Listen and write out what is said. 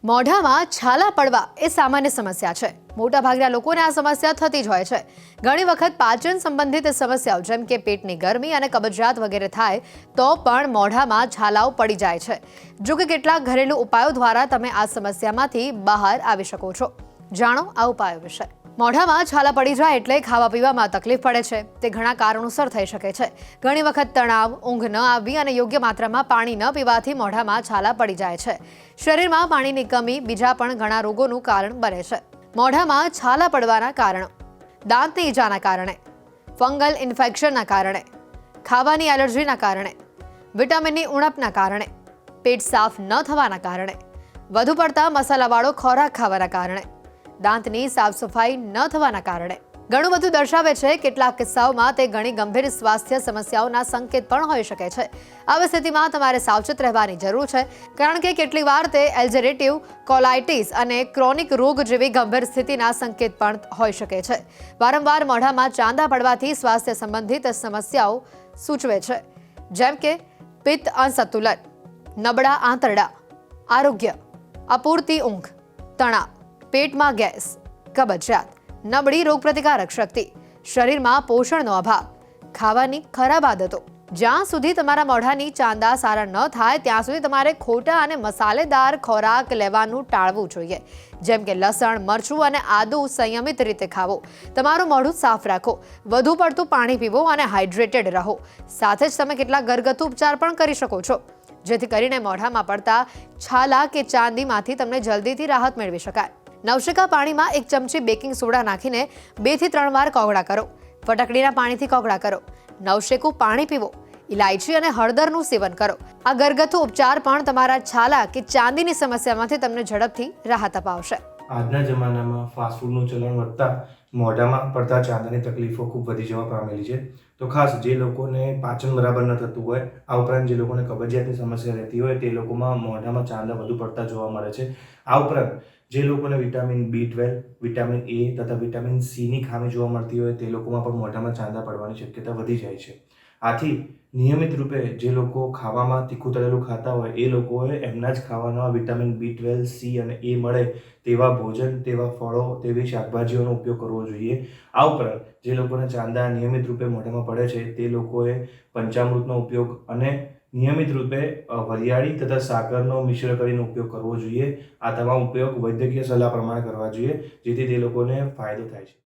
મોઢામાં છાલા પડવા એ સામાન્ય સમસ્યા છે. મોટાભાગના લોકોને આ સમસ્યા થતી જ હોય છે. ઘણી વખત પાચન સંબંધિત સમસ્યાઓ જેમ કે પેટની ગરમી અને કબજિયાત વગેરે થાય તો પણ મોઢામાં છાલાઓ પડી જાય છે. જો કે કેટલાક ઘરેલું ઉપાયો દ્વારા તમે આ સમસ્યામાંથી બહાર આવી શકો છો. જાણો આ ઉપાયો વિશે. મોઢામાં છાલા પડી જાય એટલે ખાવા પીવામાં તકલીફ પડે છે. તે ઘણા કારણોસર થઈ શકે છે. ઘણી વખત તણાવ, ઊંઘ ન આવવી અને યોગ્ય માત્રામાં પાણી ન પીવાથી મોઢામાં છાલા પડી જાય છે. શરીરમાં પાણીની કમી બીજા પણ ઘણા રોગોનું કારણ બને છે. મોઢામાં છાલા પડવાના કારણો: દાંતની ઈજાના કારણે, ફંગલ ઇન્ફેક્શનના કારણે, ખાવાની એલર્જીના કારણે, વિટામિનની ઉણપના કારણે, પેટ સાફ ન થવાના કારણે, વધુ પડતા મસાલાવાળો ખોરાક ખાવાના કારણે, દાંતની સાફ સફાઈ ન થવાના કારણે. ઘણું બધું દર્શાવે છે. કેટલાક કિસ્સાઓમાં તે ઘણી ગંભીર સ્વાસ્થ્ય સમસ્યાઓના સંકેત પણ હોઈ શકે છે. આવી સ્થિતિમાં તમારે સાવચેત રહેવાની જરૂર છે, કારણ કે કેટલીક વાર તે એલ્સરેટિવ કોલાઇટિસ અને ક્રોનિક રોગ જેવી ગંભીર સ્થિતિના સંકેત પણ હોઈ શકે છે. વારંવાર મોઢામાં ચાંદા પડવાથી સ્વાસ્થ્ય સંબંધિત સમસ્યાઓ સૂચવે છે, જેમ કે પિત્ત અસંતુલન, નબળા આંતરડા, આરોગ્ય, અપૂરતી ઊંઘ, તણાવ, પેટમાં ગેસ, કબજિયાત, નબળી રોગપ્રતિકારક શક્તિ, શરીરમાં પોષણનો અભાવ, ખાવાની ખરાબ આદતો. જ્યાં સુધી તમારા મોઢાની ચાંદા સારા ન થાય ત્યાં સુધી તમારે ખોટા અને મસાલેદાર ખોરાક લેવાનું ટાળવું જોઈએ, જેમ કે લસણ, મરચું અને આદુ સંયમિત રીતે ખાવો. તમારું મોઢું સાફ રાખો, વધુ પડતું પાણી પીવો અને હાઇડ્રેટેડ રહો. સાથે જ તમે કેટલાક ઘરગથ્થુ ઉપચાર પણ કરી શકો છો, જેથી કરીને મોઢામાં પડતા છાલા કે ચાંદીમાંથી તમને જલ્દીથી રાહત મેળવી શકાય. નવશેકા પાણીમાં 1 ચમચી બેકિંગ સોડા નાખીને 2 થી 3 વાર કોગળા કરો. ફટકડીના પાણીથી કોગળા કરો. નવશેકું પાણી પીવો. ઇલાયચી અને હળદરનું સેવન કરો. આ ઘરગથ્થુ ઉપચાર પણ તમારા છાલા કે ચાંદીની સમસ્યામાંથી તમને ઝડપથી રાહત અપાવશે. આજના જમાનામાં ફાસ્ટફૂડનું ચલણ વધતા મોઢામાં પડતા ચાંદાની તકલીફો ખૂબ વધી જવા પામેલી છે. તો ખાસ જે લોકોને પાચન બરાબર ન થતું હોય, આ ઉપરાંત જે લોકોને કબજિયાતની સમસ્યા રહેતી હોય, તે લોકોમાં મોઢામાં ચાંદા વધુ પડતા જોવા મળે છે. આ ઉપરાંત જે લોકોને વિટામિન B12, વિટામિન A તથા વિટામિન Cની ખામી જોવા મળતી હોય, તે લોકોમાં પણ મોઢામાં ચાંદા પડવાની શક્યતા વધી જાય છે. આથી નિયમિત રૂપે જે લોકો ખાવામાં તીખું તળેલું ખાતા હોય, એ લોકોએ એમના જ ખાવાના વિટામિન B12, C અને A મળે તેવા ભોજન, તેવા ફળો, તેવી શાકભાજીઓનો ઉપયોગ કરવો જોઈએ. આ ઉપરાંત જે લોકોને ચાંદા નિયમિત રૂપે મોઢામાં પડે છે, તે લોકોએ પંચામૃતનો ઉપયોગ અને નિયમિત રૂપે વરિયાળી તથા સાકરનો મિશ્ર કરીને ઉપયોગ કરવો જોઈએ. આ તમામ ઉપયોગ વૈદ્યકીય સલાહ પ્રમાણે કરવા જોઈએ, જેથી તે લોકોને ફાયદો થાય છે.